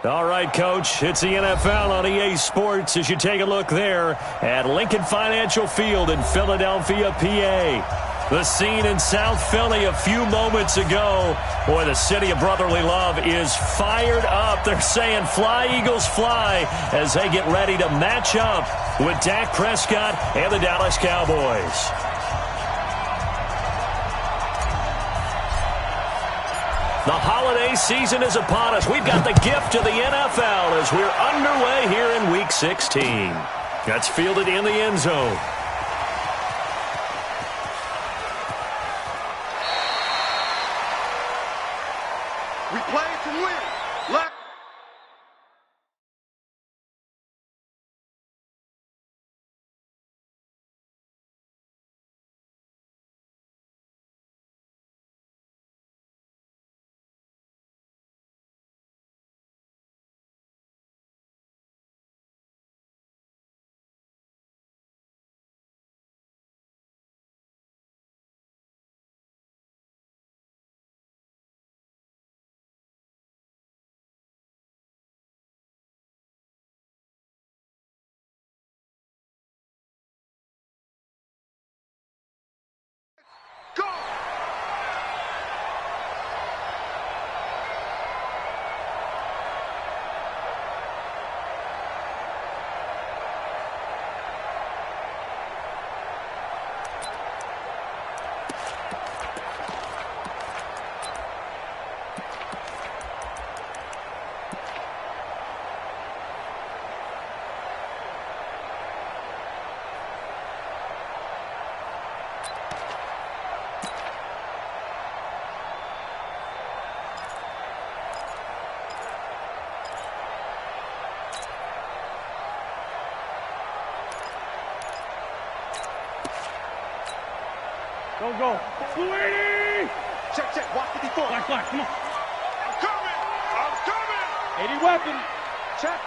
All right, Coach, it's the NFL on EA Sports as you take a look there at Lincoln Financial Field in Philadelphia, PA. The scene in South Philly a few moments ago. Boy, the city of brotherly love is fired up. They're saying, fly, Eagles, fly, as they get ready to match up with Dak Prescott and the Dallas Cowboys. The holiday season is upon us. We've got the gift of the NFL as we're underway here in Week 16. That's fielded in the end zone. We play to win. Left. Go! Go. Sweetie! Check. Watch 54. Black, come on. I'm coming. 80 weapon. Check.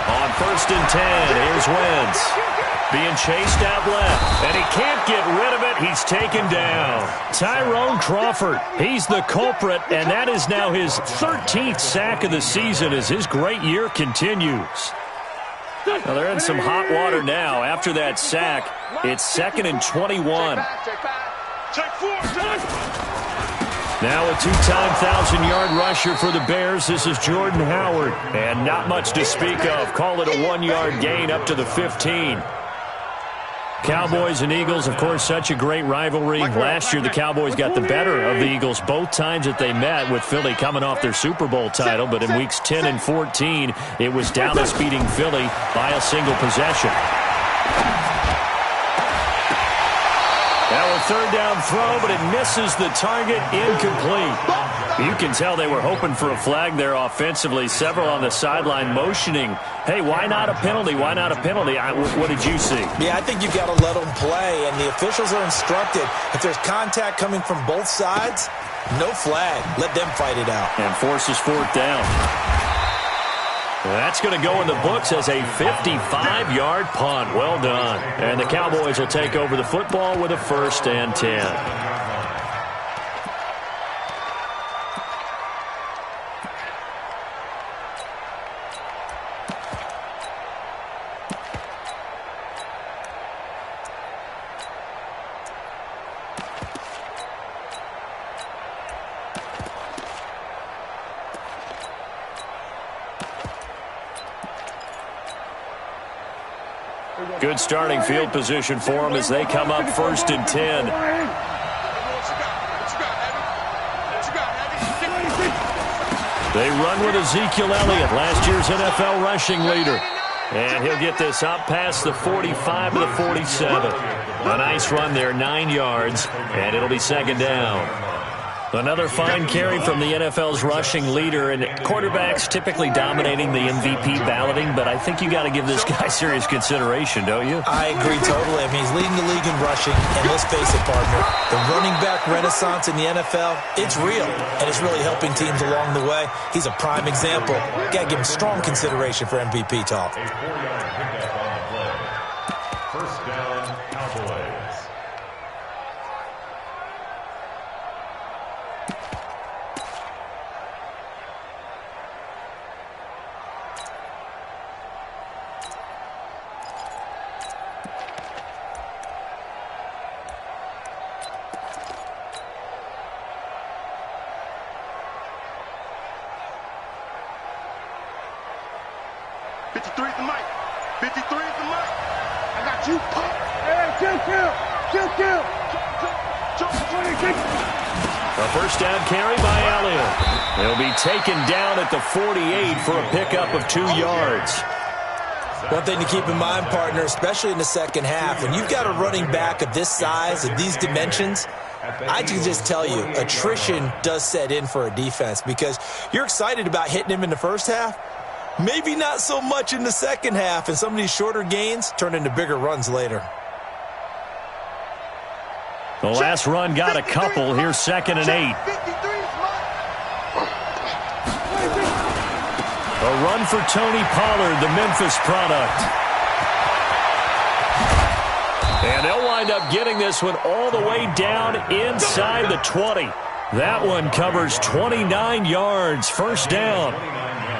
On 1st and 10, here's Wentz. Being chased out left, and he can't get rid of it. He's taken down. Tyrone Crawford, he's the culprit, and that is now his 13th sack of the season as his great year continues. Well, they're in some hot water now. After that sack, it's 2nd and 21. Check 4. Now a two-time 1,000-yard rusher for the Bears. This is Jordan Howard. And not much to speak of. Call it a 1-yard gain up to the 15. Cowboys and Eagles, of course, such a great rivalry. Last year, the Cowboys got the better of the Eagles both times that they met, with Philly coming off their Super Bowl title. But in weeks 10 and 14, it was Dallas beating Philly by a single possession. Now a 3rd down throw, but it misses the target, incomplete. You can tell they were hoping for a flag there offensively. Several on the sideline motioning, hey, why not a penalty? Why not a penalty? What did you see? Yeah, I think you've got to let them play, and the officials are instructed, if there's contact coming from both sides, no flag. Let them fight it out. And forces 4th down. That's going to go in the books as a 55-yard punt. Well done. And the Cowboys will take over the football with a 1st and 10. Good starting field position for them as they come up 1st and 10. They run with Ezekiel Elliott, last year's NFL rushing leader. And he'll get this up past the 45 to the 47. A nice run there, 9 yards, and it'll be 2nd down. Another fine carry from the NFL's rushing leader, and quarterbacks typically dominating the MVP balloting, but I think you got to give this guy serious consideration, don't you? I agree totally. I mean, he's leading the league in rushing, and let's face it, partner, the running back renaissance in the NFL, it's real, and it's really helping teams along the way. He's a prime example. Got to give him strong consideration for MVP talk. 1st down, Cowboys. 53 is the mic. 53 is the mic. I got you, punk. Hey, kill. 26. A first down carry by Elliott. He'll be taken down at the 48 for a pickup of 2 yards. One thing to keep in mind, partner, especially in the second half, when you've got a running back of this size, of these dimensions, I can just tell you, attrition does set in for a defense because you're excited about hitting him in the first half. Maybe not so much in the second half, and some of these shorter gains turn into bigger runs later. The last run got a couple. Here's 2nd and 8. A run for Tony Pollard, the Memphis product. And they'll wind up getting this one all the way down inside the 20. That one covers 29 yards. First down.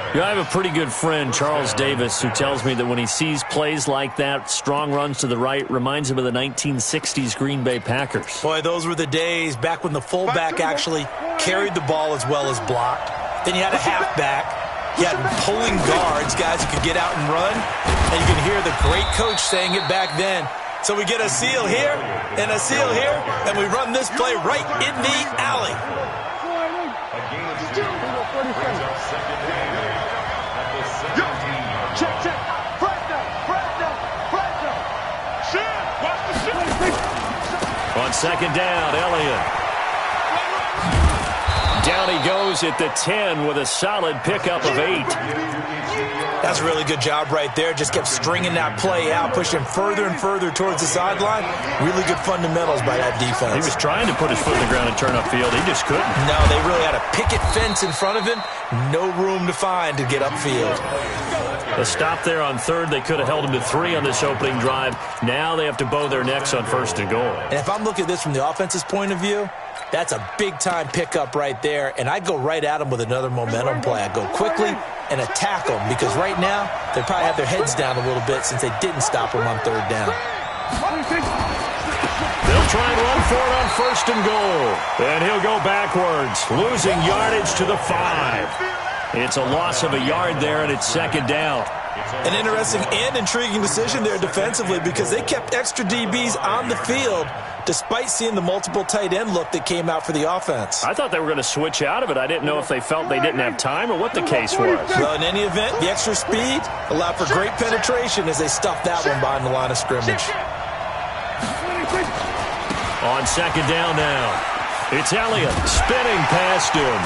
I have a pretty good friend, Charles Davis, who tells me that when he sees plays like that, strong runs to the right, reminds him of the 1960s Green Bay Packers. Boy, those were the days back when the fullback actually carried the ball as well as blocked. Then you had a halfback. You had pulling guards, guys who could get out and run. And you can hear the great coach saying it back then. So we get a seal here and a seal here, and we run this play right in the alley. Check. Fresh down. Shit. Watch the shit. On 2nd down, Elliott. Down he goes at the 10 with a solid pickup of 8. That's a really good job right there. Just kept stringing that play out, pushing further and further towards the sideline. Really good fundamentals by that defense. He was trying to put his foot in the ground and turn upfield. He just couldn't. No, they really had a picket fence in front of him. No room to find to get upfield. A stop there on 3rd. They could have held him to 3 on this opening drive. Now they have to bow their necks on 1st and goal. And if I'm looking at this from the offense's point of view, that's a big-time pickup right there, and I go right at them with another momentum play. I go quickly and attack them because right now they probably have their heads down a little bit since they didn't stop them on 3rd down. They'll try and run for it on 1st and goal. And he'll go backwards, losing yardage to the 5. It's a loss of a yard there, and it's 2nd down. An interesting and intriguing decision there defensively because they kept extra DBs on the field despite seeing the multiple tight end look that came out for the offense. I thought they were going to switch out of it. I didn't know if they felt they didn't have time or what the case was. Well, in any event, the extra speed allowed for great penetration as they stuffed that one behind the line of scrimmage. On 2nd down now, it's Elliott spinning past him.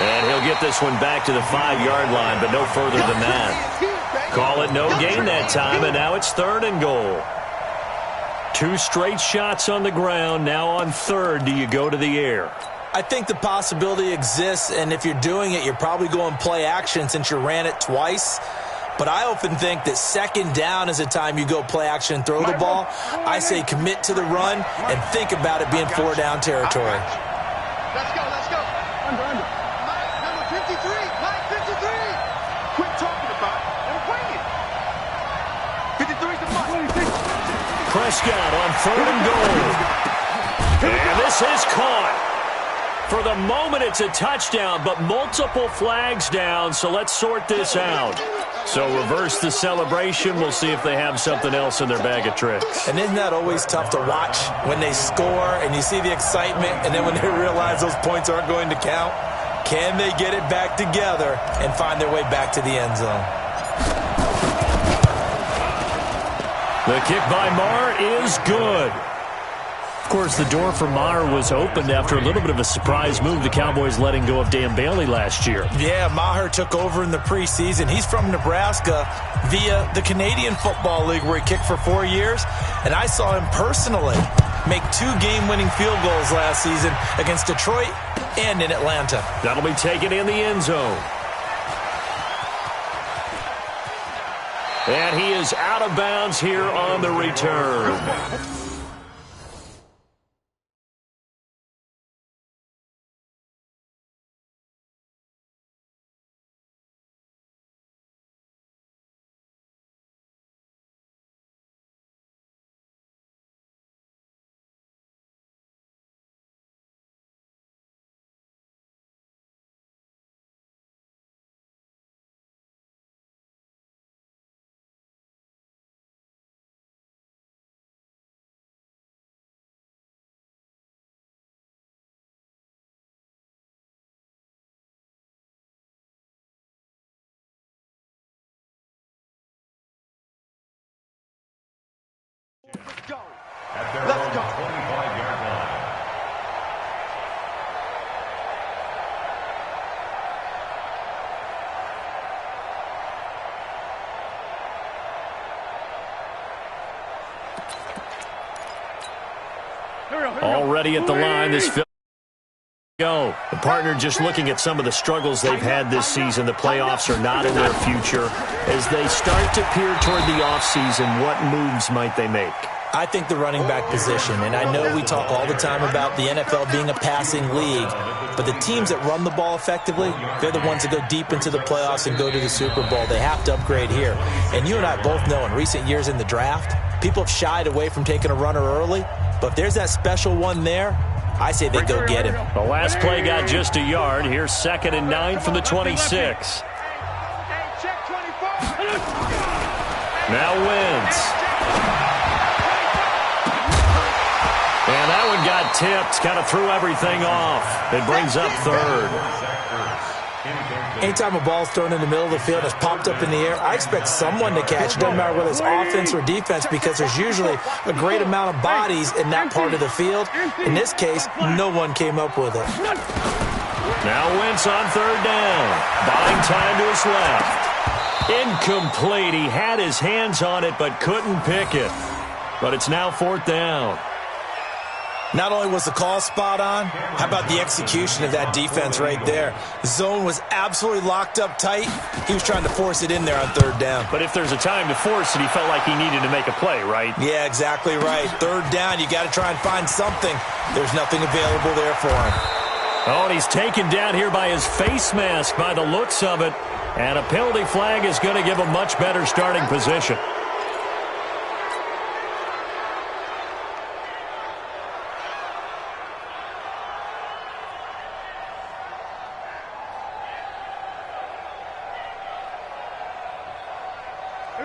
And he'll get this one back to the 5-yard line, but no further than that. Call it no gain that time, and now it's 3rd and goal. 2 straight shots on the ground. Now on 3rd, do you go to the air? I think the possibility exists, and if you're doing it, you're probably going play action since you ran it twice. But I often think that 2nd down is a time you go play action and throw the ball. I say commit to the run and think about it being 4-down territory. Let's go. Under. Number 53. Mike 53. Quit talking about it and bring it. 53 is the Mike. Prescott on 3rd and goal. And this is caught. For the moment, it's a touchdown, but multiple flags down, so let's sort this out. So reverse the celebration. We'll see if they have something else in their bag of tricks. And isn't that always tough to watch when they score and you see the excitement and then when they realize those points aren't going to count? Can they get it back together and find their way back to the end zone? The kick by Maher is good. Of course, the door for Maher was opened after a little bit of a surprise move. The Cowboys letting go of Dan Bailey last year. Yeah, Maher took over in the preseason. He's from Nebraska via the Canadian Football League where he kicked for 4 years. And I saw him personally make 2 game-winning field goals last season against Detroit and in Atlanta. That'll be taken in the end zone. And he is out of bounds here on the return. Already at the line, this field go. The partner just looking at some of the struggles they've had this season. The playoffs are not in their future. As they start to peer toward the offseason, what moves might they make? I think the running back position, and I know we talk all the time about the NFL being a passing league, but the teams that run the ball effectively, they're the ones that go deep into the playoffs and go to the Super Bowl. They have to upgrade here. And you and I both know in recent years in the draft, people have shied away from taking a runner early, but if there's that special one there, I say they go get him. The last play got just a yard. Here's 2nd and 9 from the 26. Now Wentz. And that one got tipped, kind of threw everything off. It brings up 3rd. Anytime a ball's thrown in the middle of the field and it's popped up in the air, I expect someone to catch. It doesn't matter whether it's offense or defense because there's usually a great amount of bodies in that part of the field. In this case, no one came up with it. Now Wentz on 3rd down. Buying time to his left. Incomplete. He had his hands on it but couldn't pick it. But it's now 4th down. Not only was the call spot on, how about the execution of that defense right there? The zone was absolutely locked up tight. He was trying to force it in there on 3rd down. But if there's a time to force it, he felt like he needed to make a play, right? Yeah, exactly right. 3rd down, you got to try and find something. There's nothing available there for him. Oh, and he's taken down here by his face mask by the looks of it. And a penalty flag is going to give him much better starting position.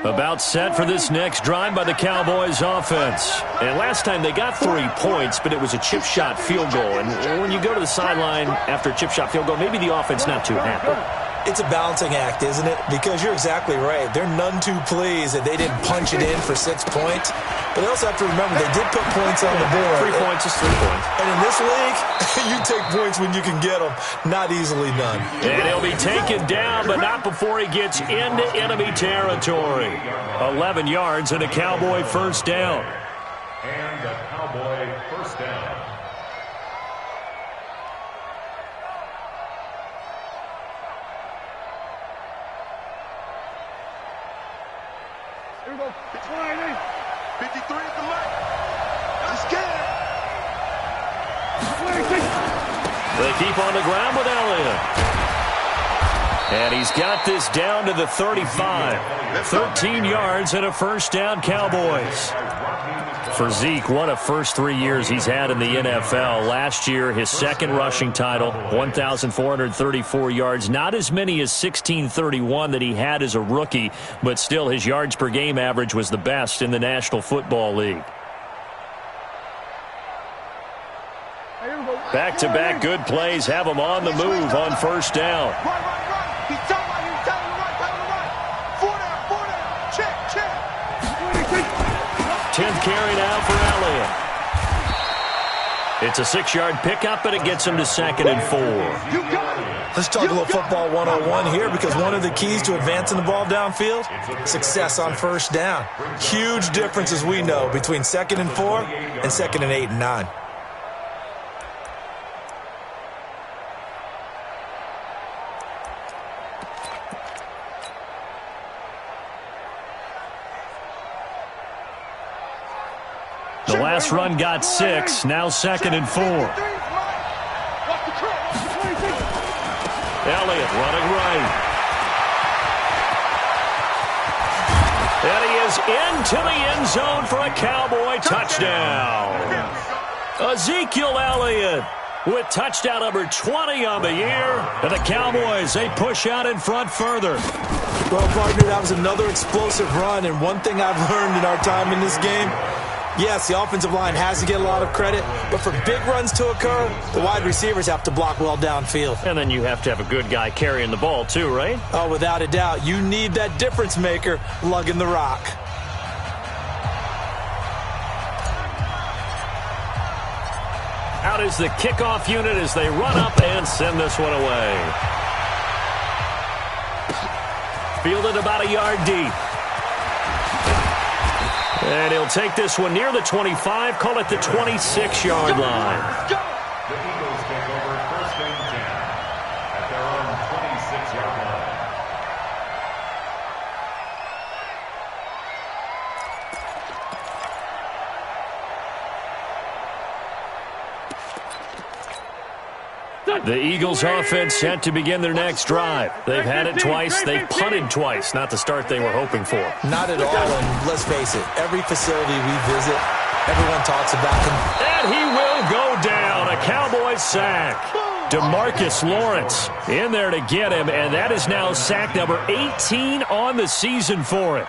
About set for this next drive by the Cowboys offense. And last time they got 3 points, but it was a chip shot field goal. And when you go to the sideline after a chip shot field goal, maybe the offense not too happy. It's a balancing act, isn't it? Because you're exactly right. They're none too pleased that they didn't punch it in for 6 points. But they also have to remember they did put points on the board. 3 points is 3 points. And in this league, you take points when you can get them. Not easily done. And he'll be taken down, but not before he gets into enemy territory. 11 yards and a Cowboy 1st down. And a Cowboy 1st down. Here we go. 53 at the mark. Let's get it. They keep on the ground with Elliott. And he's got this down to the 35. 13 yards and a 1st down, Cowboys. For Zeke, what a first 3 years he's had in the NFL. Last year, his 2nd rushing title, 1,434 yards. Not as many as 1,631 that he had as a rookie, but still his yards per game average was the best in the National Football League. Back-to-back good plays have him on the move on 1st down. He's telling him to run. 4 down. Check. 10th carry now for Elliott. It's a 6-yard pickup, and it gets him to 2nd and 4. Let's talk a little football 101 here because one of the keys to advancing the ball downfield, success on 1st down. Huge difference, as we know, between 2nd and 4 and 2nd and 8 and 9. The last run got 6, now 2nd and 4. Elliott running right. And he is into the end zone for a Cowboy touchdown. Ezekiel Elliott with touchdown number 20 on the year. And the Cowboys, they push out in front further. Well, partner, that was another explosive run. And one thing I've learned in our time in this game, yes, the offensive line has to get a lot of credit, but for big runs to occur, the wide receivers have to block well downfield. And then you have to have a good guy carrying the ball too, right? Oh, without a doubt. You need that difference maker lugging the rock. Out is the kickoff unit as they run up and send this one away. Fielded about a yard deep. And he'll take this one near the 25, call it the 26-yard line. The Eagles take over first and 10 at their own 26-yard line. The Eagles offense set to begin their next drive. They've had it twice. They've punted twice. Not the start they were hoping for. Not at all, and let's face it, every facility we visit, everyone talks about him. And he will go down. A Cowboys sack. DeMarcus Lawrence in there to get him, and that is now sack number 18 on the season for him.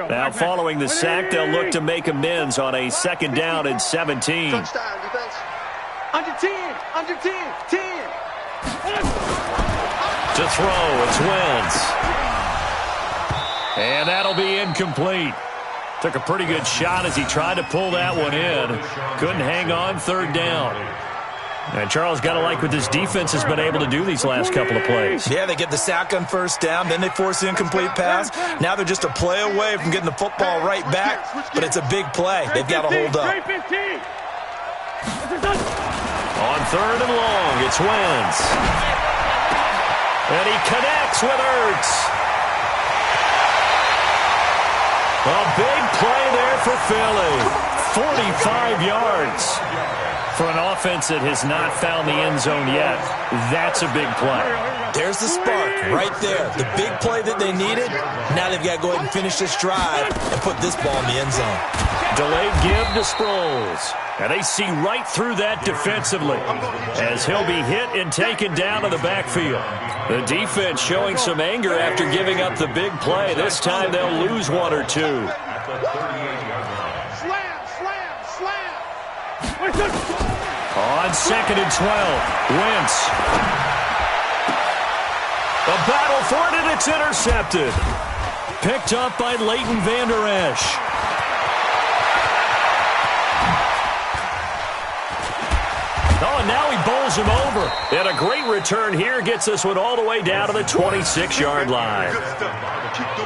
Now following the sack, they'll look to make amends on a 2nd down and 17. Touchdown, defense. Under 10. Under 10. 10. To throw, it's Wentz. And that'll be incomplete. Took a pretty good shot as he tried to pull that one in. Couldn't hang on 3rd down. And Charles, got to like what this defense has been able to do these last couple of plays. Yeah, they get the sack on 1st down, then they force the incomplete pass. Now they're just a play away from getting the football right back, but it's a big play. They've got to hold up. On 3rd and long, it's Wentz. And he connects with Ertz. A big play there for Philly. 45 yards. For an offense that has not found the end zone yet, that's a big play. There's the spark right there. The big play that they needed. Now they've got to go ahead and finish this drive and put this ball in the end zone. Delayed give to Sproles. And they see right through that defensively as he'll be hit and taken down to the backfield. The defense showing some anger after giving up the big play. This time they'll lose 1 or 2. At the 38-yard line. On 2nd and 12, Wentz. A battle for it, and it's intercepted. Picked up by Leighton Vander Esch. Oh, and now he bowls him over. And a great return here gets this one all the way down to the 26-yard line.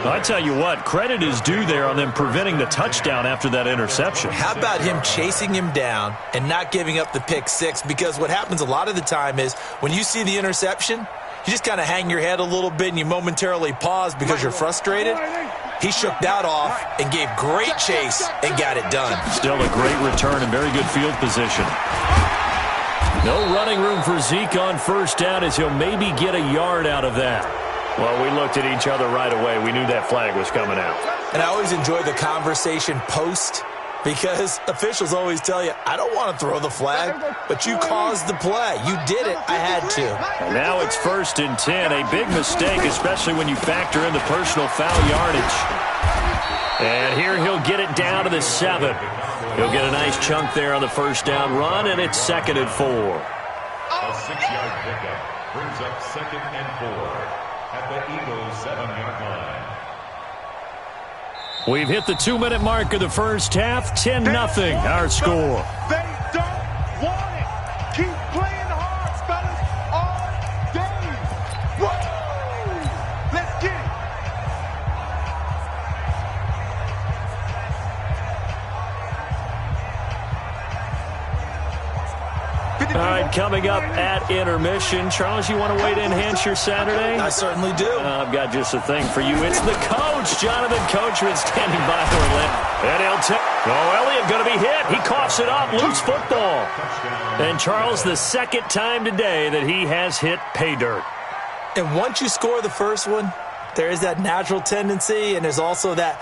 I tell you what, credit is due there on them preventing the touchdown after that interception. How about him chasing him down and not giving up the pick 6? Because what happens a lot of the time is when you see the interception, you just kind of hang your head a little bit and you momentarily pause because you're frustrated. He shook that off and gave great chase and got it done. Still a great return and very good field position. No running room for Zeke on 1st down as he'll maybe get a yard out of that. Well, we looked at each other right away. We knew that flag was coming out. And I always enjoy the conversation post because officials always tell you, I don't want to throw the flag, but you caused the play. You did it. I had to. And now it's 1st and 10. A big mistake, especially when you factor in the personal foul yardage. And here he'll get it down to the 7. He'll get a nice chunk there on the 1st down run, and it's 2nd and 4. A 6-yard pickup brings up 2nd and 4 at the Eagles' 7-yard line. We've hit the 2-minute mark of the first half. 10-0 our score. They don't want it. Keep playing hard, fellas, all day. Woo! Let's get it. All right, coming up at intermission. Charles, you want to wait to enhance your Saturday? I certainly do. I've got just a thing for you. It's the coach, Jonathan Coachman, standing by Orlando. And he'll take. Oh, Elliott going to be hit. He coughs it up. Loose football. And Charles, the 2nd time today that he has hit pay dirt. And once you score the first one, there is that natural tendency, and there's also that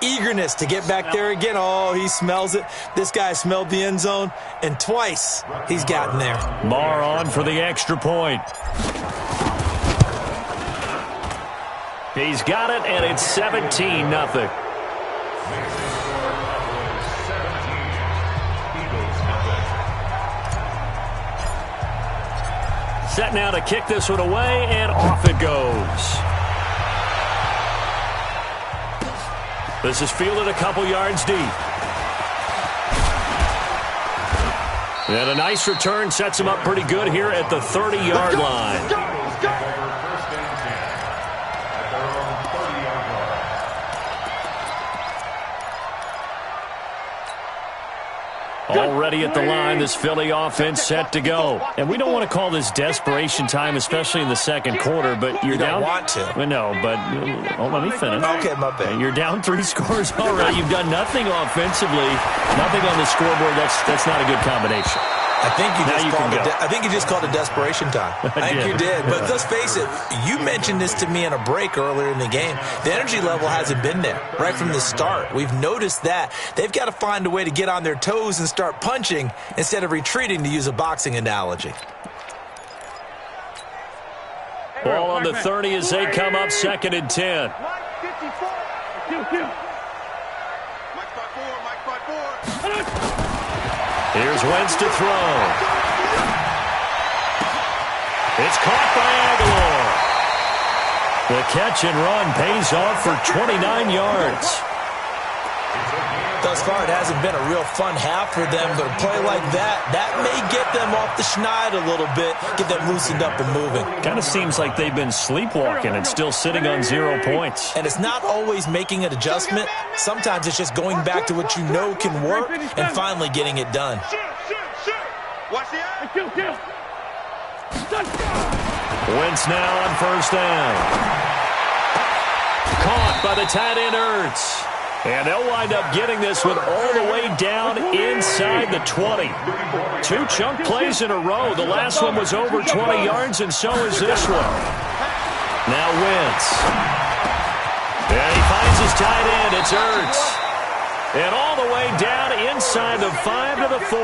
eagerness to get back there again. Oh, he smells it. This guy smelled the end zone, and twice he's gotten there. Marr on for the extra point. He's got it, and it's 17-0. Set now to kick this one away, and off it goes. This is fielded a couple yards deep. And a nice return sets him up pretty good here at the 30-yard line. First and 10 at their own 30-yard line. Already at the line, this Philly offense set to go. And we don't want to call this desperation time, especially in the second quarter, but you're down. You don't want to. Well, no, but let me finish. Okay, my bad. You're down 3 scores already. You've done nothing offensively, nothing on the scoreboard. That's not a good combination. I think you just called it desperation time. I think you did. But let's face it, you mentioned this to me in a break earlier in the game. The energy level hasn't been there right from the start. We've noticed that. They've got to find a way to get on their toes and start punching instead of retreating, to use a boxing analogy. Ball on the 30 as they come up 2nd and 10. Mike 54. Mike 54. Here's Wentz to throw. It's caught by Aguilar. The catch and run pays off for 29 yards. Thus far, it hasn't been a real fun half for them, but a play like that may get them off the schneid a little bit, get them loosened up and moving. Kind of seems like they've been sleepwalking and still sitting on 0 points. And it's not always making an adjustment. Sometimes it's just going back to what you know can work and finally getting it done. Watch the eye. Wentz now on 1st down. Caught by the tight end Ertz. And they'll wind up getting this one all the way down inside the 20. 2 chunk plays in a row. The last one was over 20 yards, and so is this one. Now Wentz. And he finds his tight end. It's Ertz. And all the way down inside the 5 to the 4.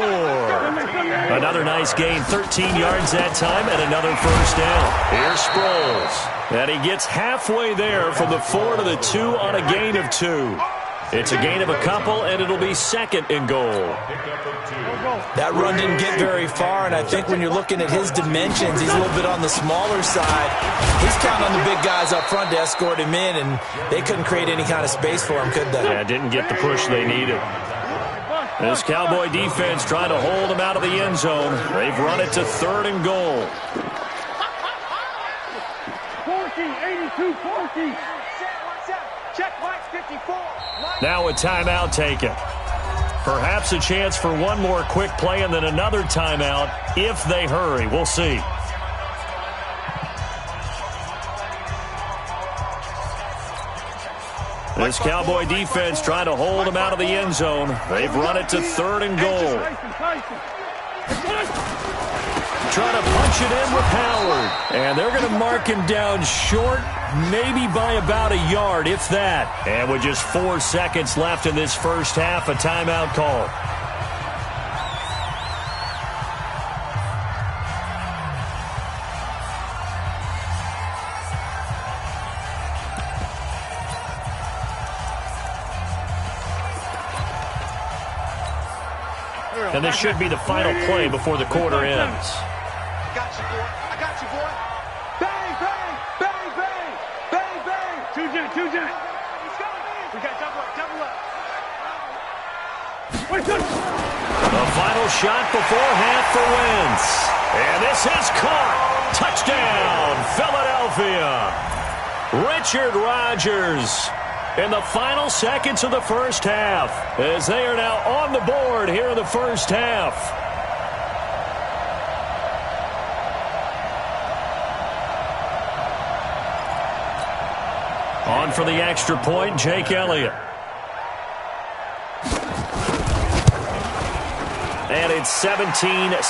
Another nice gain, 13 yards that time, and another 1st down. Here's Sproles. And he gets halfway there from the 4 to the 2 on a gain of 2. It's a gain of a couple, and it'll be 2nd and goal. That run didn't get very far, and I think when you're looking at his dimensions, he's a little bit on the smaller side. He's counting on the big guys up front to escort him in, and they couldn't create any kind of space for him, could they? Yeah, didn't get the push they needed. This Cowboy defense trying to hold him out of the end zone. They've run it to 3rd and goal. 82-40. Check Mike 54. Now a timeout taken. Perhaps a chance for one more quick play and then another timeout if they hurry. We'll see. This Cowboy defense trying to hold him out of the end zone. They've run it to 3rd and goal. Trying to punch it in with Howard. And they're going to mark him down short, maybe by about a yard, if that. And with just 4 seconds left in this first half, a timeout call. And this should be the final play before the quarter ends. I got you, boy. I got you, boy. Bang, bang, bang, bang, bang, bang. Two jet. We got double up. The final shot before half for Wentz. And this is caught. Touchdown, Philadelphia. Richard Rodgers in the final seconds of the first half, as they are now on the board here in the first half. On for the extra point, Jake Elliott. And it's 17-7. Next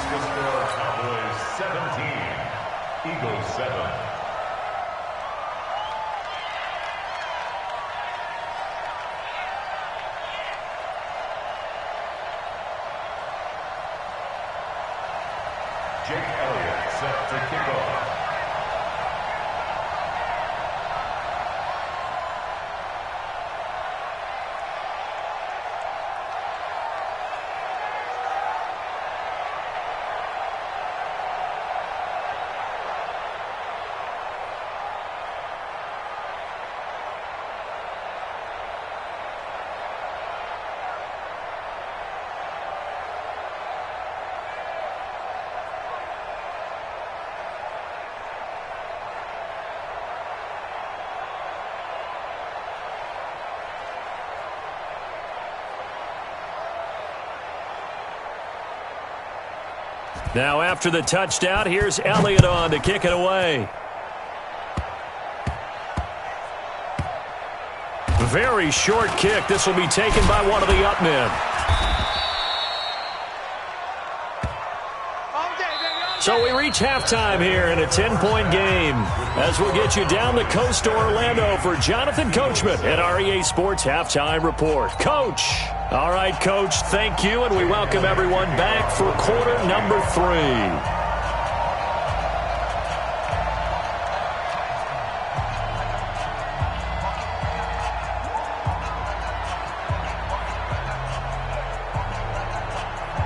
to score, Cowboys 17, Eagles 7. Jake Elliott set to kick off. Now after the touchdown, here's Elliott on to kick it away. Very short kick. This will be taken by one of the up men. So we reach halftime here in a 10-point game as we'll get you down the coast to Orlando for Jonathan Coachman at our EA Sports Halftime Report. Coach. All right, Coach, thank you, and we welcome everyone back for quarter number 3.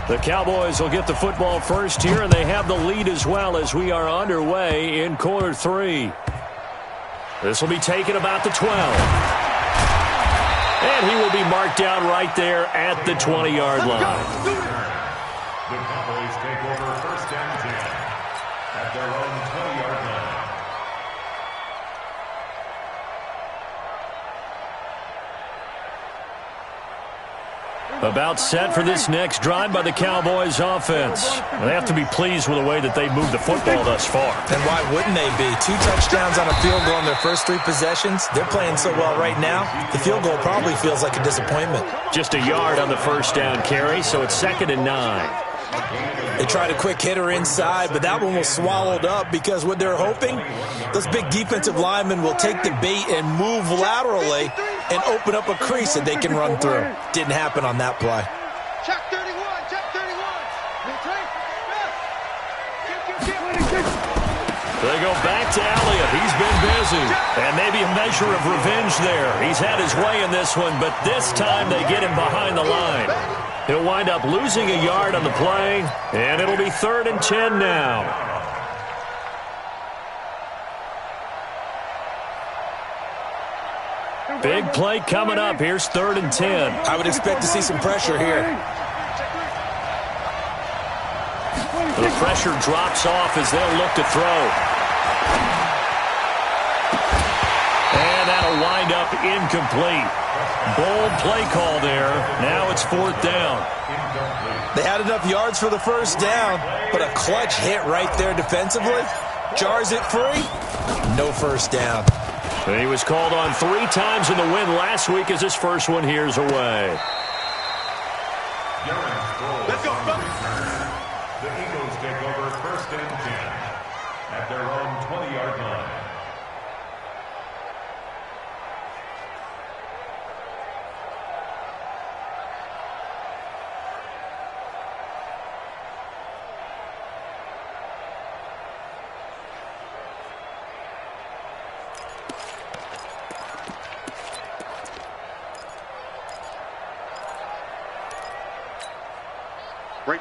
The Cowboys will get the football first here, and they have the lead as well as we are underway in quarter 3. This will be taken about the 12. And he will be marked down right there at the 20-yard line. The Cowboys take over first and 10 at their own 20-yard line. About set for this next drive by the Cowboys offense. They have to be pleased with the way that they moved the football thus far. And why wouldn't they be? 2 touchdowns on a field goal in their first 3 possessions. They're playing so well right now, the field goal probably feels like a disappointment. Just a yard on the first down carry, so it's 2nd and 9. They tried a quick hitter inside, but that one was swallowed up because what they're hoping, those big defensive linemen will take the bait and move laterally and open up a crease that they can run through. Didn't happen on that play. Check 31, check 31. They go back to Elliott. He's been busy. And maybe a measure of revenge there. He's had his way in this one, but this time they get him behind the line. He'll wind up losing a yard on the play, and it'll be 3rd and 10 now. Big play coming up. Here's 3rd and 10. I would expect to see some pressure here. The pressure drops off as they'll look to throw. And that'll wind up incomplete. Bold play call there. Now it's 4th down. They had enough yards for the first down, but a clutch hit right there defensively. Jars it free. No first down. And he was called on 3 times in the win last week as his first one here's away. Let's go, The Eagles take over first and 10 at their own 20-yard line.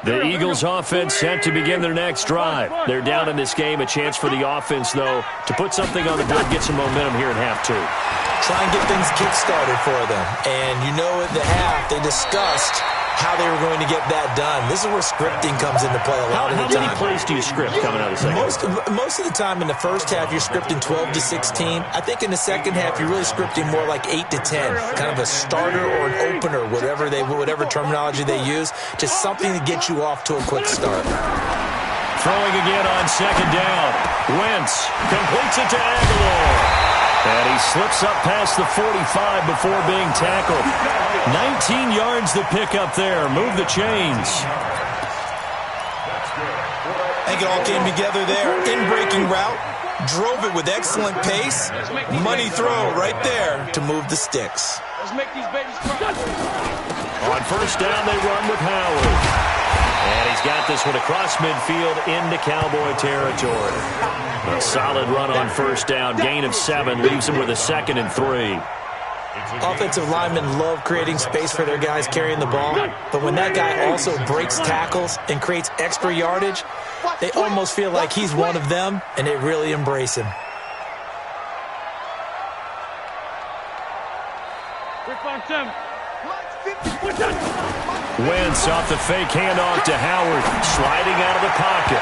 The Eagles offense set to begin their next drive. They're down in this game. A chance for the offense, though, to put something on the board, get some momentum here in half 2. Try and get things kick-started for them. And you know at the half, they discussed how they were going to get that done. This is where scripting comes into play a lot of the time. How many plays do you script coming out of the second? Most of the time in the first half, you're scripting 12 to 16. I think in the second half, you're really scripting more like 8 to 10. Kind of a starter or an opener, whatever terminology they use. Just something to get you off to a quick start. Throwing again on 2nd down. Wentz completes it to Aguilar. And he slips up past the 45 before being tackled. 19 yards to pick up there. Move the chains. I think it all came together there. In-breaking route. Drove it with excellent pace. Money throw right there to move the sticks. Let's make these babies cry. On first down, they run with Howard. And he's got this one across midfield into Cowboy territory. A solid run on first down. Gain of 7 leaves him with a 2nd and 3. Offensive linemen love creating space for their guys carrying the ball, but when that guy also breaks tackles and creates extra yardage, they almost feel like he's one of them, and they really embrace him. Wentz off the fake handoff to Howard, sliding out of the pocket.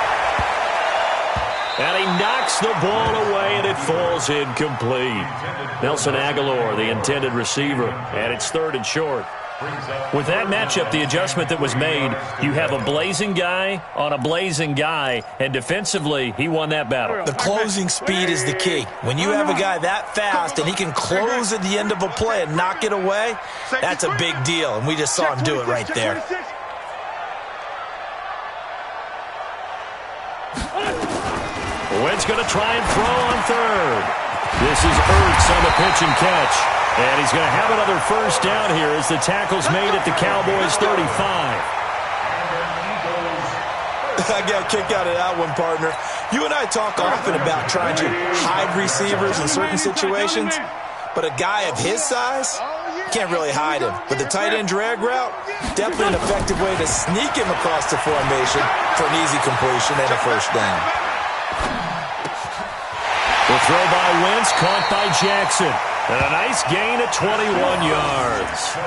And he knocks the ball away, and it falls incomplete. Nelson Aguilar, the intended receiver, and it's 3rd and short. With that matchup, the adjustment that was made, you have a blazing guy on a blazing guy, and defensively, he won that battle. The closing speed is the key. When you have a guy that fast and he can close at the end of a play and knock it away, that's a big deal, and we just saw him do it right there. Wentz going to try and throw on third. This is Ertz on the pitch and catch. And he's going to have another first down here as the tackle's made at the Cowboys 35. I got a kick out of that one, partner. You and I talk often about trying to hide receivers in certain situations, but a guy of his size, can't really hide him. But the tight end drag route, definitely an effective way to sneak him across the formation for an easy completion and a first down. The throw by Wentz, caught by Jackson. And a nice gain at 21 yards.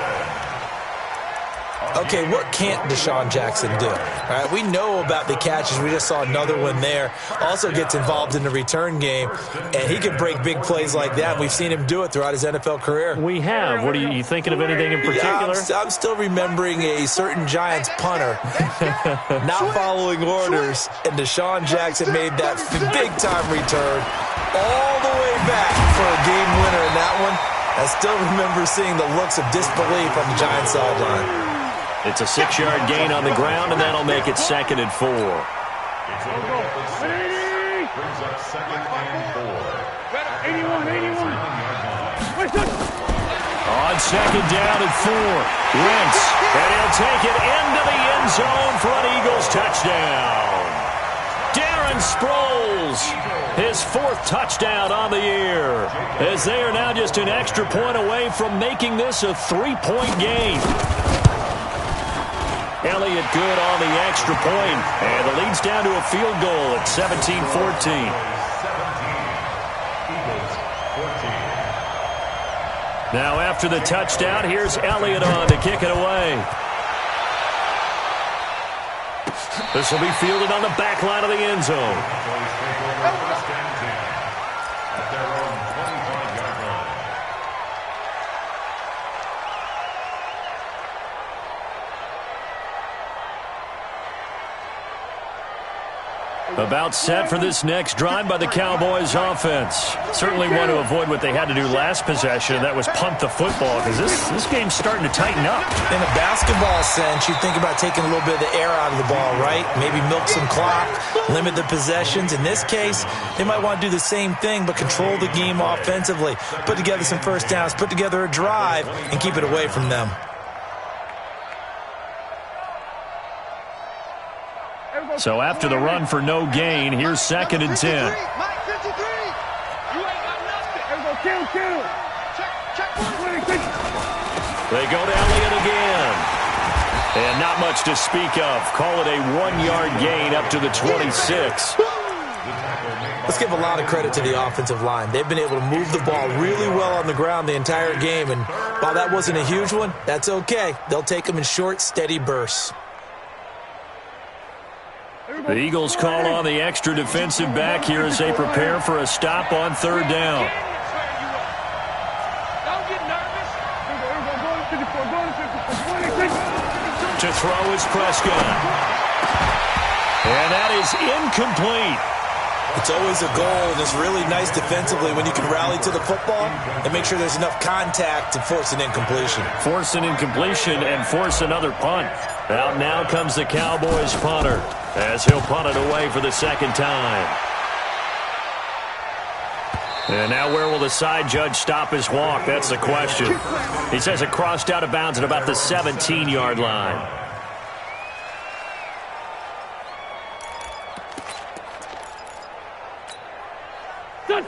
Okay, what can't Deshaun Jackson do? All right, we know about the catches. We just saw another one there. Also gets involved in the return game, and he can break big plays like that. We've seen him do it throughout his NFL career. We have. What are you thinking of anything in particular? Yeah, I'm still remembering a certain Giants punter not following orders, and Deshaun Jackson made that big-time return all the way back for a game winner in that one. I still remember seeing the looks of disbelief on the Giants sideline. It's a 6-yard gain on the ground, and that'll make it 2nd and 4. Brings up 2nd and 4. On 2nd down and 4. Wentz, and he'll take it into the end zone for an Eagles touchdown. Darren Sproles, his 4th touchdown on the year, as they are now just an extra point away from making this a 3-point game. Elliott good on the extra point, and the lead's down to a field goal at 17-14. Now after the touchdown, here's Elliott on to kick it away. This will be fielded on the back line of the end zone. About set for this next drive by the Cowboys offense. Certainly want to avoid what they had to do last possession, and that was punt the football, because this game's starting to tighten up. In a basketball sense, you think about taking a little bit of the air out of the ball, right? Maybe milk some clock, limit the possessions. In this case, they might want to do the same thing, but control the game offensively. Put together some first downs, put together a drive, and keep it away from them. So after the run for no gain, here's 2nd and 10. Mike 53. You ain't got nothing. Kill. Check. They go to Elliott again. And not much to speak of. Call it a 1-yard gain up to the 26. Let's give a lot of credit to the offensive line. They've been able to move the ball really well on the ground the entire game. And while that wasn't a huge one, that's okay. They'll take them in short, steady bursts. The Eagles call on the extra defensive back here as they prepare for a stop on 3rd down. Don't get nervous. To throw is Prescott. And that is incomplete. It's always a goal, and it's really nice defensively when you can rally to the football and make sure there's enough contact to force an incompletion. Force an incompletion and force another punt. Out now comes the Cowboys punter, as he'll punt it away for the 2nd time. And now where will the side judge stop his walk? That's the question. He says it crossed out of bounds at about the 17-yard line.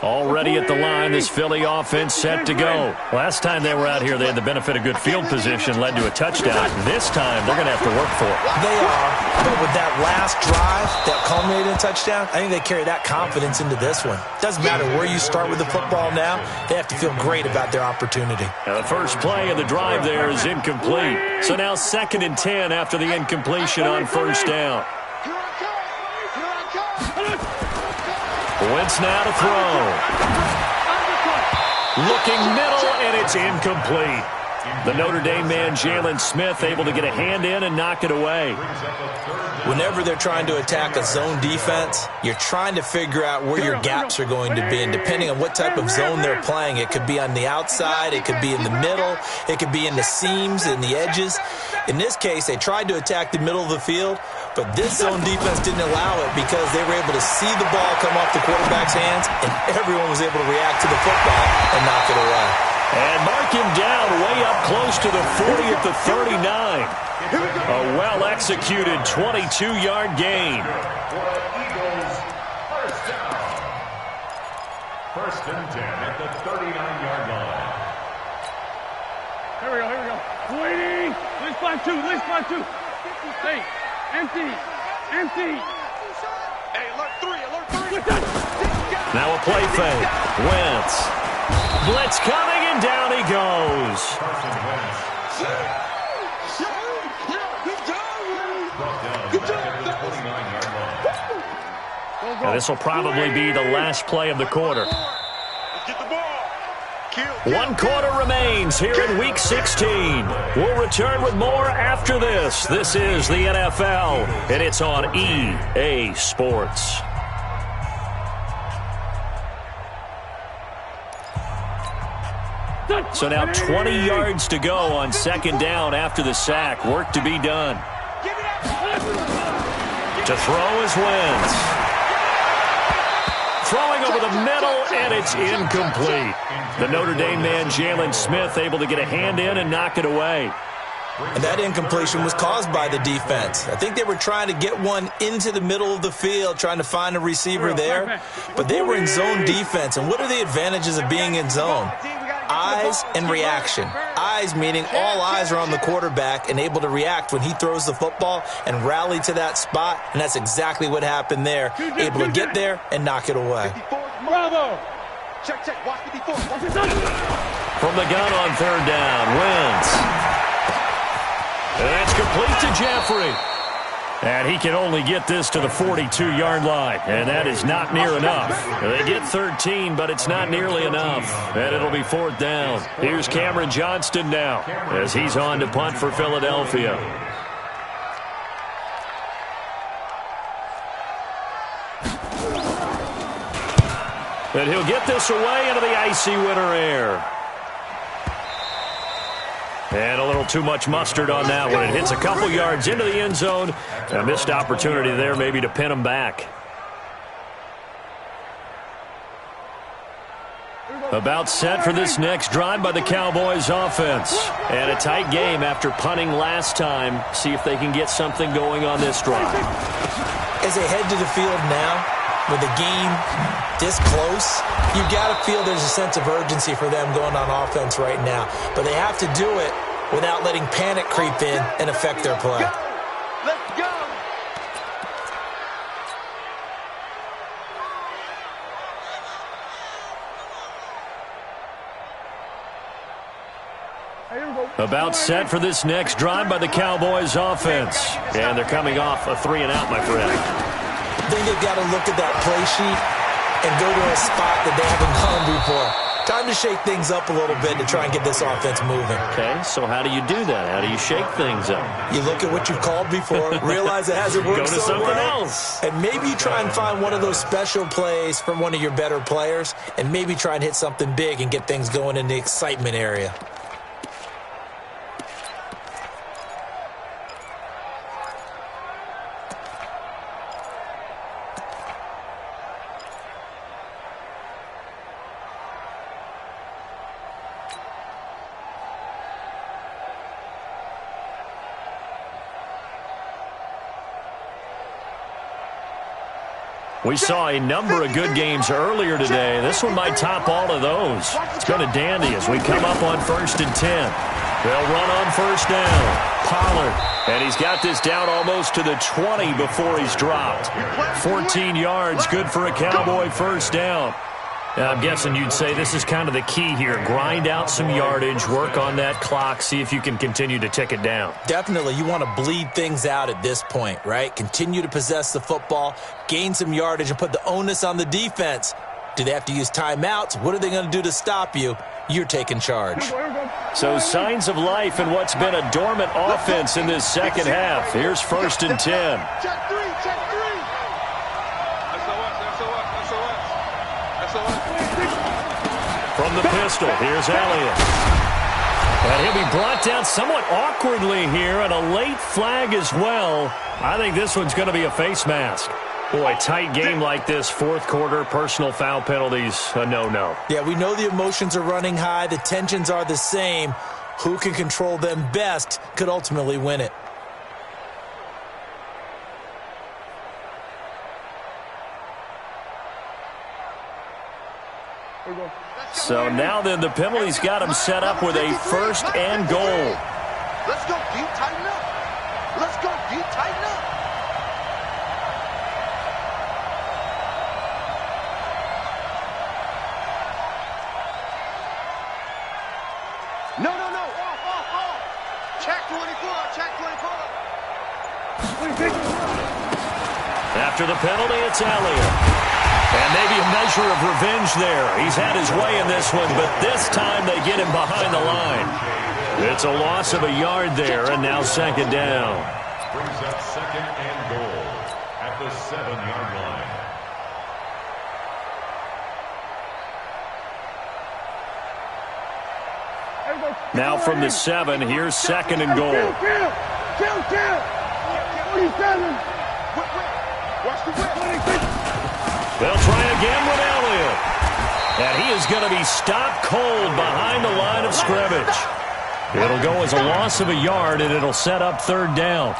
Already at the line, this Philly offense set to go. Last time they were out here, they had the benefit of good field position, led to a touchdown. This time, they're going to have to work for it. They are, but with that last drive that culminated in a touchdown, I think they carry that confidence into this one. Doesn't matter where you start with the football now, they have to feel great about their opportunity. Now the first play of the drive there is incomplete. So now 2nd and 10 after the incompletion on 1st down. Wentz now to throw. Looking middle, and it's incomplete. The Notre Dame man, Jalen Smith, able to get a hand in and knock it away. Whenever they're trying to attack a zone defense, you're trying to figure out where your gaps are going to be. And depending on what type of zone they're playing, it could be on the outside, it could be in the middle, it could be in the seams and the edges. In this case, they tried to attack the middle of the field, but this zone defense didn't allow it because they were able to see the ball come off the quarterback's hands, and everyone was able to react to the football and knock it away. And mark him down way up close to the 40 at the 39. A well-executed 22-yard gain. First and 10 at the 39-yard line. Here we go. Waiting. Let's find two. Hey, empty. Hey, alert three. Now a play fake. Wentz. Blitz coming, and down he goes. Carson Wentz. Brought down back at the 29-yard line. Now this will probably be the last play of the quarter. Let's get the ball. One quarter remains here in Week 16. We'll return with more after this. This is the NFL, and it's on EA Sports. So now 20 yards to go on second down after the sack. Work to be done. To throw is Wentz. Throwing over the middle, and it's incomplete. The Notre Dame man, Jalen Smith, able to get a hand in and knock it away. And that incompletion was caused by the defense. I think they were trying to get one into the middle of the field, trying to find a receiver there. But they were in zone defense. And what are the advantages of being in zone? Eyes and reaction. Eyes meaning all eyes are on the quarterback and able to react when he throws the football and rally to that spot. And that's exactly what happened there. Able to get there and knock it away. Bravo. Check. Watch 54. From the gun on third down, Wentz. And that's complete to Jeffrey. And he can only get this to the 42-yard line. And that is not near enough. They get 13, but it's not nearly enough. And it'll be fourth down. Here's Cameron Johnston now as he's on to punt for Philadelphia. And he'll get this away into the icy winter air. And a little too much mustard on that one. It hits a couple yards into the end zone. A missed opportunity there maybe to pin him back. About set for this next drive by the Cowboys offense. And a tight game after punting last time. See if they can get something going on this drive. As they head to the field now, with the game this close, you got to feel there's a sense of urgency for them going on offense right now. But they have to do it without letting panic creep in and affect their play. Let's go. About set for this next drive by the Cowboys offense. And they're coming off a 3-and-out, my friend. I think they've got to look at that play sheet and go to a spot that they haven't gone before. Time to shake things up a little bit to try and get this offense moving. Okay, so how do you do that? How do you shake things up? You look at what you've called before, realize it hasn't worked Go to so something well, else. and maybe you try and find one of those special plays from one of your better players, and maybe try and hit something big and get things going in the excitement area. We saw a number of good games earlier today. This one might top all of those. It's been a dandy as we come up on 1st and 10. They'll run on first down. Pollard. And he's got this down almost to the 20 before he's dropped. 14 yards, good for a Cowboy first down. Now, I'm guessing you'd say this is kind of the key here. Grind out some yardage, work on that clock, see if you can continue to tick it down. Definitely. You want to bleed things out at this point, right? Continue to possess the football, gain some yardage, and put the onus on the defense. Do they have to use timeouts? What are they going to do to stop you? You're taking charge. So signs of life in what's been a dormant offense in this second half. Here's 1st and 10. Check three, check three. From the pistol, here's Elliott. And he'll be brought down somewhat awkwardly here, and a late flag as well. I think this one's going to be a face mask. Boy, tight game like this, fourth quarter, personal foul penalties, a no-no. Yeah, we know the emotions are running high. The tensions are the same. Who can control them best could ultimately win it. So now then, the penalties got him set up with a 1st and goal. Let's go deep, tighten up. Let's go deep, tighten up. No. Off. Check 24, check 24. After the penalty, it's Elliott. And maybe a measure of revenge there. He's had his way in this one, but this time they get him behind the line. It's a loss of a yard there, and now 2nd down. Brings up 2nd and goal at the 7-yard line. Now from the 7, here's 2nd and goal. Kill. 47. Watch the whip. They'll try again with Elliott. And he is going to be stopped cold behind the line of scrimmage. It'll go as a loss of a yard, and it'll set up 3rd down.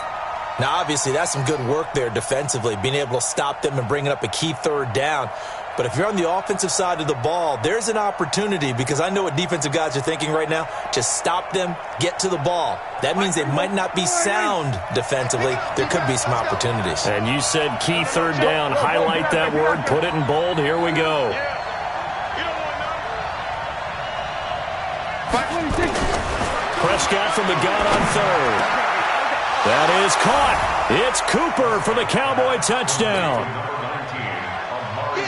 Now, obviously, that's some good work there defensively, being able to stop them and bringing up a key 3rd down. But if you're on the offensive side of the ball, there's an opportunity, because I know what defensive guys are thinking right now. Just stop them, get to the ball. That means they might not be sound defensively. There could be some opportunities. And you said key 3rd down. Highlight that word. Put it in bold. Here we go. Prescott from the gun on 3rd. That is caught. It's Cooper for the Cowboy touchdown.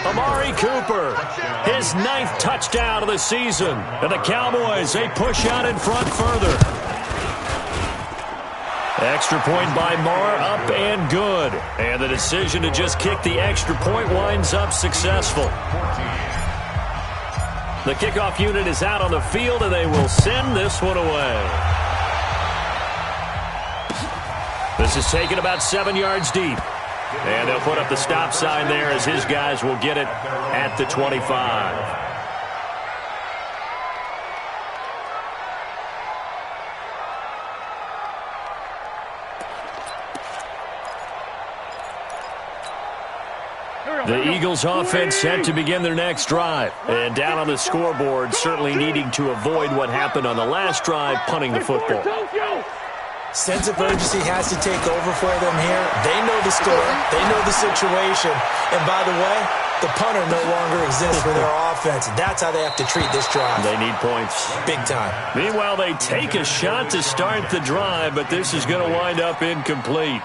Amari Cooper, his 9th touchdown of the season. And the Cowboys, they push out in front further. Extra point by Marr, up and good. And the decision to just kick the extra point winds up successful. The kickoff unit is out on the field, and they will send this one away. This is taken about 7 yards deep. And they'll put up the stop sign there as his guys will get it at the 25. The Eagles offense set to begin their next drive. And down on the scoreboard, certainly needing to avoid what happened on the last drive, punting the football. Sense of urgency has to take over for them here. They know the score. They know the situation. And by the way, the punter no longer exists for their offense. That's how they have to treat this drive. They need points. Big time. Meanwhile, they take a shot to start the drive, but this is going to wind up incomplete.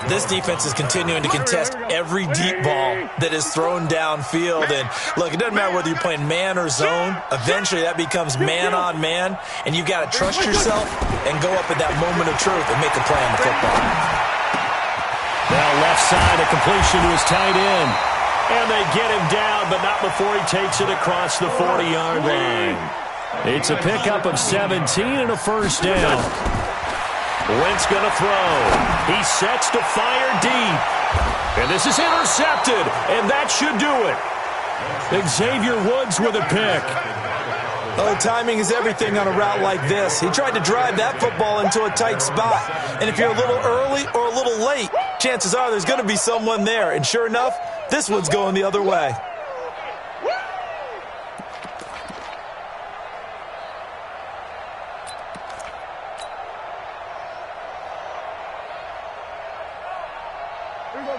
This defense is continuing to contest every deep ball that is thrown downfield. And look, it doesn't matter whether you're playing man or zone. Eventually, that becomes man on man. And you've got to trust yourself and go up at that moment of truth and make a play on the football. Now left side, a completion to his tight end. And they get him down, but not before he takes it across the 40-yard line. It's a pickup of 17 and a 1st down. Wentz going to throw. He sets to fire deep. And this is intercepted, and that should do it. Xavier Woods with a pick. Oh, timing is everything on a route like this. He tried to drive that football into a tight spot. And if you're a little early or a little late, chances are there's going to be someone there. And sure enough, this one's going the other way.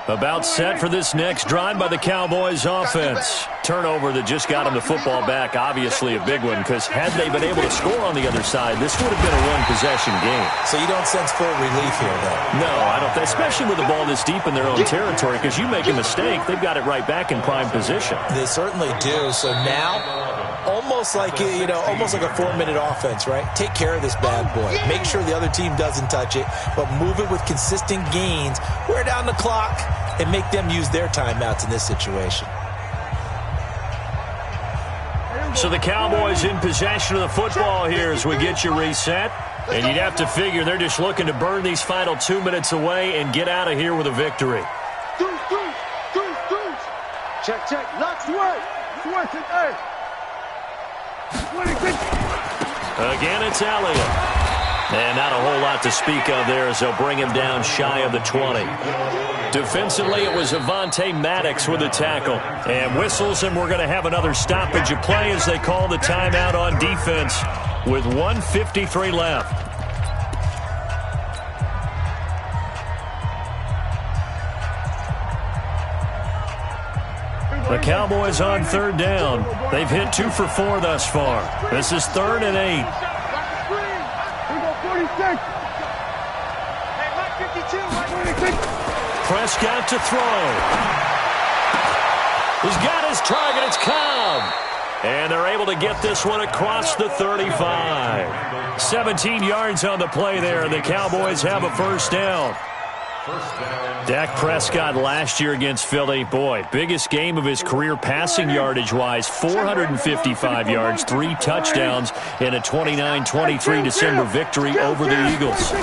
About set for this next drive by the Cowboys offense. Turnover that just got them the football back, obviously a big one, because had they been able to score on the other side, this would have been a one-possession game. So you don't sense full relief here, though? No, I don't, especially with the ball this deep in their own territory, because you make a mistake, they've got it right back in prime position. They certainly do. So now almost like, almost like a 4-minute offense, right? Take care of this bad boy. Make sure the other team doesn't touch it, but move it with consistent gains, wear down the clock, and make them use their timeouts in this situation. So the Cowboys in possession of the football here as we get you reset. And you'd have to figure they're just looking to burn these final 2 minutes away and get out of here with a victory. Deuce. Check. Locks work. Hey. Again, it's Elliott. And not a whole lot to speak of there as they'll bring him down shy of the 20. Defensively, it was Avonte Maddox with the tackle. And whistles, and we're going to have another stoppage of play as they call the timeout on defense with 1:53 left. The Cowboys on third down. They've hit 2 for 4 thus far. This is 3rd and 8. We go 46. Hey, Mike 52. 46. Prescott to throw. He's got his target. It's Cobb. And they're able to get this one across the 35. 17 yards on the play there, and the Cowboys have a first down. Dak Prescott last year against Philly, boy, biggest game of his career passing yardage-wise, 455 yards, 3 touchdowns in a 29-23 December victory over the Eagles.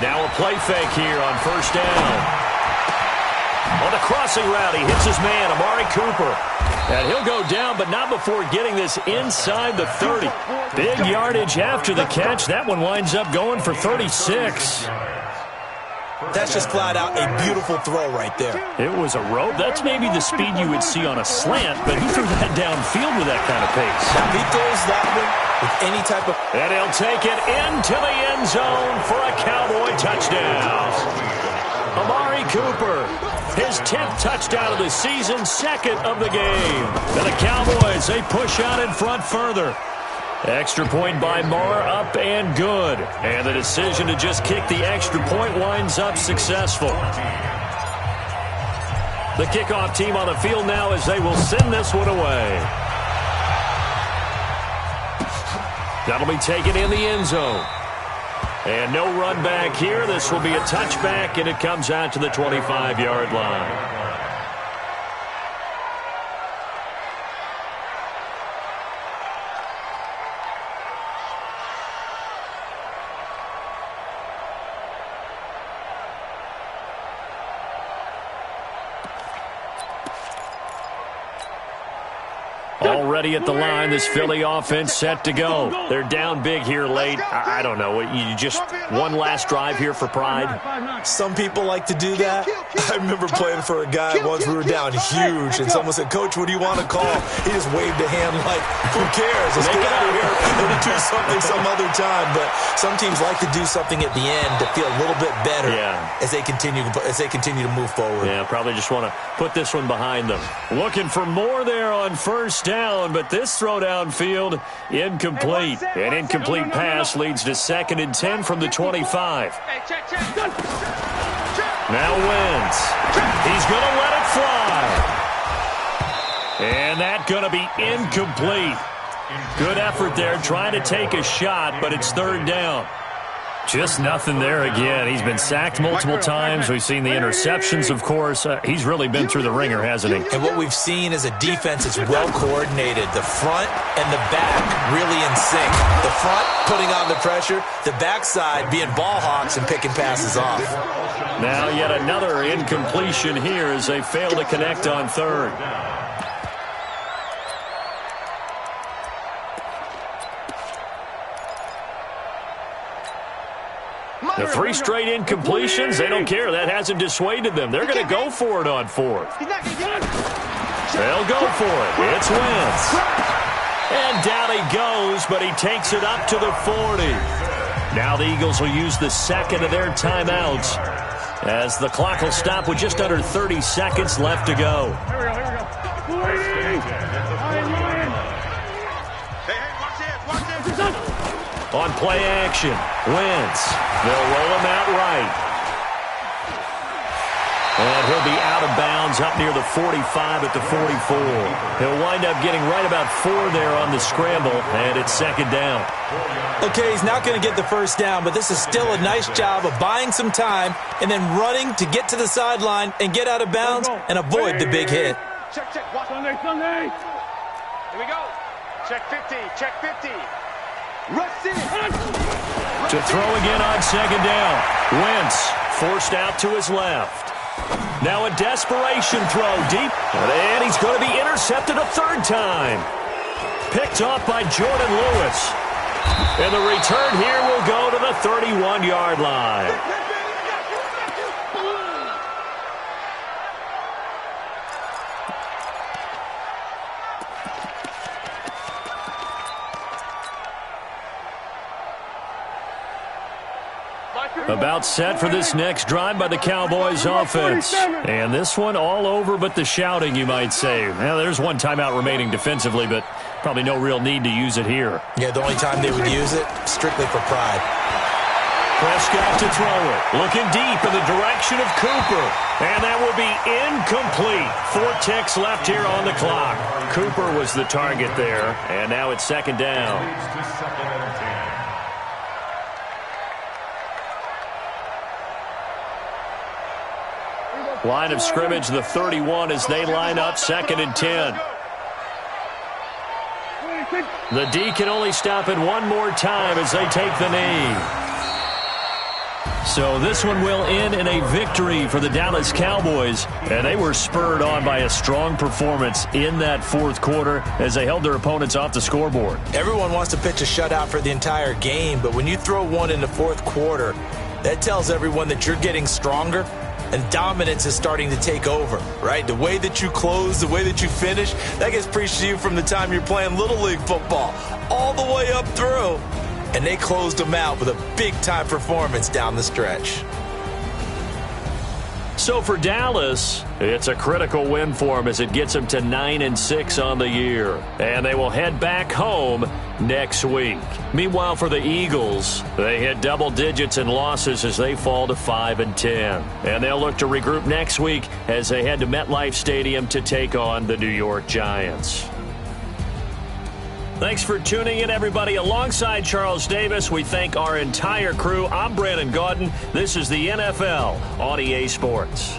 Now a play fake here on first down. On the crossing route, he hits his man, Amari Cooper. And he'll go down, but not before getting this inside the 30. Big yardage after the catch. That one winds up going for 36. That's just flat out a beautiful throw right there. It was a rope. That's maybe the speed you would see on a slant, but he threw that downfield with that kind of pace. Now, if he throws that one with any type of... And he'll take it into the end zone for a Cowboy touchdown. Amari Cooper, his 10th touchdown of the season, 2nd of the game. And the Cowboys, they push out in front further. Extra point by Marr, up and good. And the decision to just kick the extra point winds up successful. The kickoff team on the field now as they will send this one away. That'll be taken in the end zone. And no run back here. This will be a touchback, and it comes out to the 25-yard line. Already at the line, this Philly offense set to go. They're down big here late. I don't know. You just one last drive here for pride? Some people like to do that. I remember playing for a guy once. We were down huge, and someone said, "Coach, what do you want to call?" He just waved a hand like, "Who cares? Let's get out of here and do something some other time." But some teams like to do something at the end to feel a little bit better as they continue to move forward. Yeah, probably just want to put this one behind them. Looking for more there on first down, but this throw downfield incomplete. An incomplete pass leads to 2nd and 10 from the 25. Now Wentz. He's going to let it fly. And that's going to be incomplete. Good effort there trying to take a shot, but it's 3rd down. Just nothing there again. He's been sacked multiple times. We've seen the interceptions, of course. He's really been through the ringer, hasn't he? And what we've seen is a defense that's well coordinated. The front and the back really in sync. The front putting on the pressure. The backside being ball hawks and picking passes off. Now yet another incompletion here as they fail to connect on 3rd. The 3 straight incompletions, they don't care. That hasn't dissuaded them. They're going to go for it on 4th. They'll go for it. It's Wentz. And down he goes, but he takes it up to the 40. Now the Eagles will use the 2nd of their timeouts as the clock will stop with just under 30 seconds left to go. Here we go. On play action, Wentz. They'll roll him out right. And he'll be out of bounds up near the 45 at the 44. He'll wind up getting right about 4 there on the scramble, and it's second down. Okay, he's not going to get the first down, but this is still a nice job of buying some time and then running to get to the sideline and get out of bounds and avoid the big hit. Check, check. Watch. Sunday. Here we go. Check 50. Check 50. Rush in. To throw again on second down. Wentz forced out to his left. Now a desperation throw deep. And he's going to be intercepted a third time. Picked off by Jordan Lewis. And the return here will go to the 31-yard line. About set for this next drive by the Cowboys offense. And this one all over but the shouting, you might say. Well, there's one timeout remaining defensively, but probably no real need to use it here. Yeah, the only time they would use it, strictly for pride. Prescott to throw it. Looking deep in the direction of Cooper. And that will be incomplete. 4 ticks left here on the clock. Cooper was the target there. And now it's second down. Line of scrimmage, the 31 as they line up, 2nd and 10. The D can only stop it one more time as they take the knee. So this one will end in a victory for the Dallas Cowboys. And they were spurred on by a strong performance in that fourth quarter as they held their opponents off the scoreboard. Everyone wants to pitch a shutout for the entire game, but when you throw one in the fourth quarter, that tells everyone that you're getting stronger. And dominance is starting to take over, right? The way that you close, the way that you finish, that gets preached to you from the time you're playing Little League football all the way up through. And they closed them out with a big-time performance down the stretch. So for Dallas, it's a critical win for them as it gets them to 9-6 on the year. And they will head back home next week. Meanwhile, for the Eagles, they hit double digits in losses as they fall to 5-10. And they'll look to regroup next week as they head to MetLife Stadium to take on the New York Giants. Thanks for tuning in, everybody. Alongside Charles Davis, we thank our entire crew. I'm Brandon Gaudin. This is the NFL on EA Sports.